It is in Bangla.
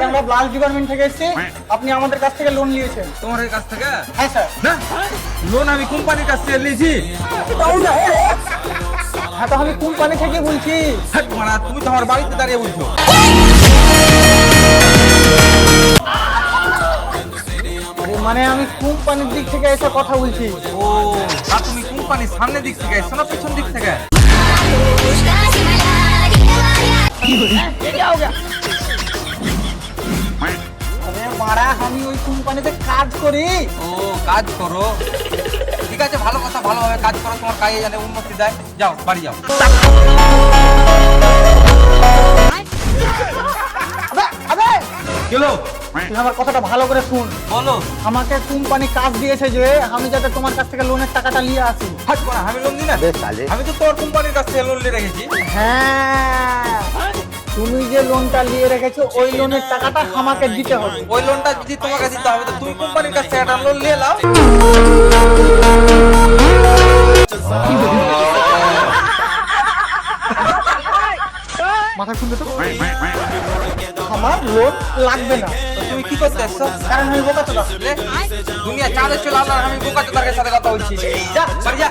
আমরা ব্লাস ডিপার্টমেন্ট থেকে এসেছি। আপনি আমাদের কাছ থেকে লোন নিয়েছেন। তোমার কাছ থেকে? হ্যাঁ স্যার। না, লোন আমি কোম্পানির কাছ থেকে নিয়েছি। হ্যাঁ, তো আমি কোম্পানি থেকে বলছি। মানে তুমি তো আমার বাড়িতে দাঁড়িয়ে বলছো। মানে আমি কোম্পানির দিক থেকে এসে কথা বলছি। ও, তা তুমি কোম্পানির সামনের দিক থেকে এসছো না পিছন দিক থেকে? আরে মারা, আমি ওই কোম্পানিতে কাজ করি। ও, কাজ করো? ঠিক আছে, ভালো কথা, ভালোভাবে কাজ করো, তোমার কাজে জানে উন্নতি দেয়। যাও, বাড়ি যাও। চলো, তুই আমার কথাটা ভালো করে শুন। বলো। আমাকে কোম্পানি কাজ দিয়েছে যে আমি যাতে তোমার কাছ থেকে লোনের টাকাটা নিয়ে আসি। হাট করা, আমি লোন দিই না। আমি তো তোর কোম্পানির কাছ থেকে লোন নিয়ে রেখেছি। হ্যাঁ, তুমি যে লোনটা নিয়ে রেখেছো ওই লোনের টাকাটা আমাকে দিতে হবে। ওই লোনটা যদি তোমাকে দিতে হবে তো তুমি কোম্পানির কাছ থেকে একটা লোন নিয়ে নাও। মাথা খুলবে তো। আমার লোন লাগবে না। তো তুমি কি করতে এসছো? কারণ আমি বোকা চলে দুনিয়া চাঁদে চলে আসলাম, আমি বোকা চোদার সাথে কথা বলছি। যা, বাড়ি যা।